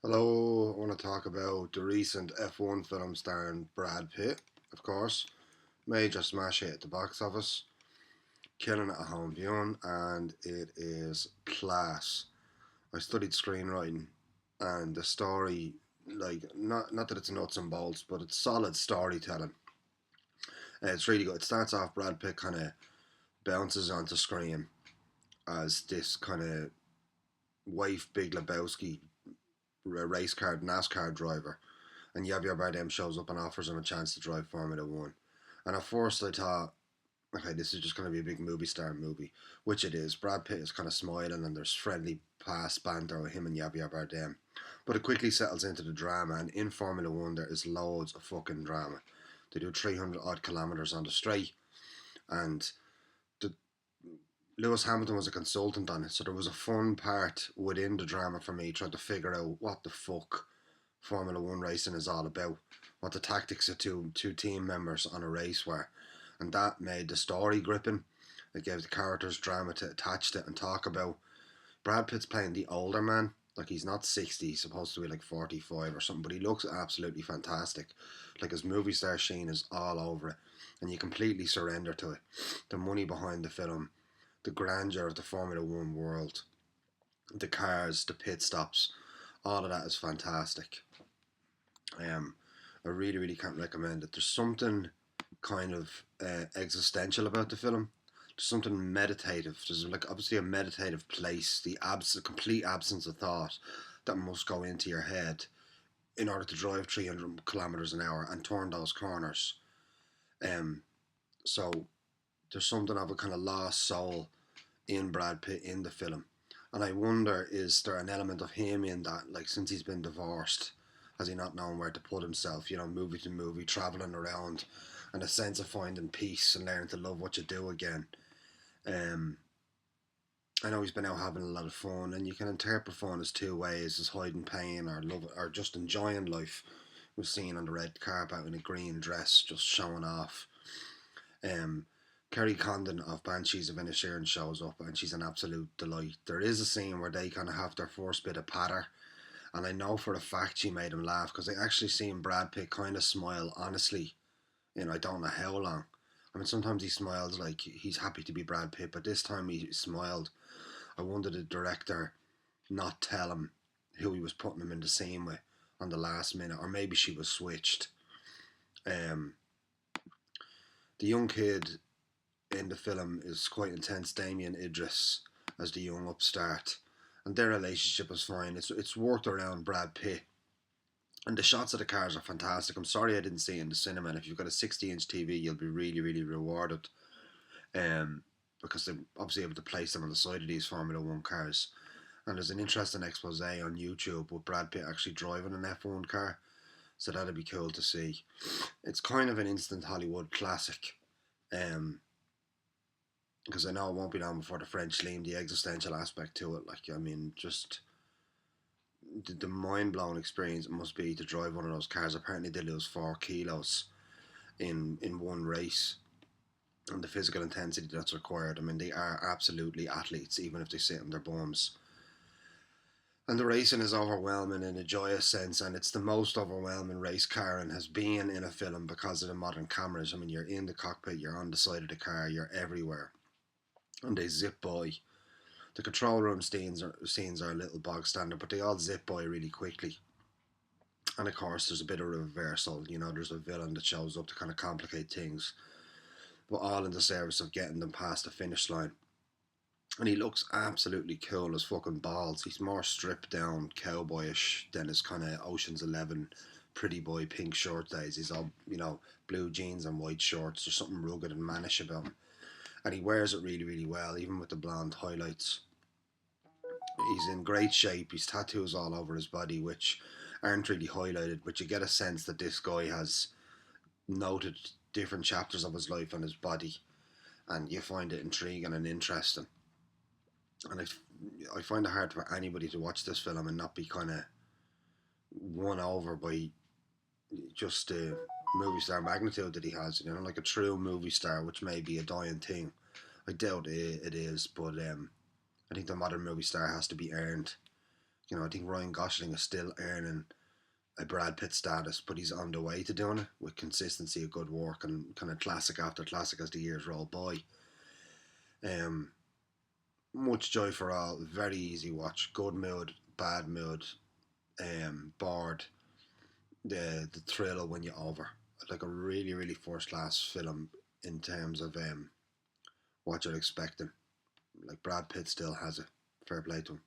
Hello, I want to talk about the recent F1 film starring Brad Pitt, of course. Major smash hit at the box office, killing it at home viewing, and it is class. I studied screenwriting, and the story, like, not that it's nuts and bolts, but it's solid storytelling. It's really good. It starts off Brad Pitt kind of bounces onto screen as this kind of wife Big Lebowski race car NASCAR driver, and Javier Bardem shows up and offers him a chance to drive Formula One. And at first, I thought, okay, this is just going to be a big movie star movie, which it is. Brad Pitt is kind of smiling, and there's friendly past banter with him and Javier Bardem. But it quickly settles into the drama, and in Formula One, there is loads of fucking drama. They do 300 odd kilometres on the straight, and the, Lewis Hamilton was a consultant on it, so there was a fun part within the drama for me trying to figure out what the fuck Formula One racing is all about, what the tactics of two team members on a race were, and that made the story gripping. It gave the characters drama to attach to and talk about. Brad Pitt's playing the older man, like he's not 60, he's supposed to be like 45 or something, but he looks absolutely fantastic. Like his movie star sheen is all over it, and you completely surrender to it. The money behind the film, the grandeur of the Formula One world, the cars, the pit stops, all of that is fantastic. Um, I really, really can't recommend it. There's something kind of existential about the film. There's something meditative. There's like obviously a meditative place, the complete absence of thought that must go into your head in order to drive 300 kilometers an hour and turn those corners. Um, so there's something of a kind of lost soul in Brad Pitt in the film. And I wonder, is there an element of him in that, like since he's been divorced, has he not known where to put himself, movie to movie, travelling around, and a sense of finding peace and learning to love what you do again. Um, I know he's been out having a lot of fun, and you can interpret fun as two ways: as hiding pain or love, or just enjoying life. We've seen on the red carpet in a green dress, just showing off. Um, Kerry Condon of Banshees of Inisherin shows up, and she's an absolute delight. There is a scene where they kind of have their first bit of patter, and I know for a fact she made him laugh because I actually seen Brad Pitt kind of smile honestly in I don't know how long. I mean, sometimes he smiles like he's happy to be Brad Pitt, but this time he smiled. I wonder did the director not tell him who he was putting him in the scene with on the last minute, or maybe she was switched. Um, the young kid in the film is quite intense, Damien Idris as the young upstart, and their relationship is fine. It's worked around Brad Pitt, and the shots of the cars are fantastic. I'm sorry I didn't see it in the cinema. And if you've got a 60-inch TV, you'll be really, really rewarded. Um, because they're obviously able to place them on the side of these Formula One cars. And there's an interesting expose on YouTube with Brad Pitt actually driving an F1 car. So that'd be cool to see. It's kind of an instant Hollywood classic. Um, because I know it won't be long before the French lean the existential aspect to it. Like, I mean, just the mind blowing experience it must be to drive one of those cars. Apparently, they lose 4 kilos in one race, and the physical intensity that's required. I mean, they are absolutely athletes, even if they sit on their bums. And the racing is overwhelming in a joyous sense, and it's the most overwhelming race car and has been in a film because of the modern cameras. I mean, you're in the cockpit, you're on the side of the car, you're everywhere, and they zip by. The control room scenes are a little bog standard, but they all zip by really quickly. And of course, there's a bit of reversal. There's a villain that shows up to kind of complicate things, but all in the service of getting them past the finish line. And he looks absolutely cool as fucking balls. He's more stripped down, cowboyish than his kind of Ocean's 11 pretty boy pink shirt days. He's all, blue jeans and white shorts. There's something rugged and mannish about him. And he wears it really, really well, even with the blonde highlights. He's in great shape. He's tattoos all over his body, which aren't really highlighted, but you get a sense that this guy has noted different chapters of his life on his body, and you find it intriguing and interesting. And I find it hard for anybody to watch this film and not be kind of won over by just the movie star magnitude that he has. Like a true movie star, which may be a dying thing. I doubt it is, but I think the modern movie star has to be earned. I think Ryan Gosling is still earning a Brad Pitt status, but he's on the way to doing it with consistency of good work and kind of classic after classic as the years roll by. Um, Much joy for all. Very easy watch. Good mood, bad mood, bored. The thrill will win you over. Like a really really first class film in terms of what you're expecting. Like Brad Pitt still has it. Fair play to him.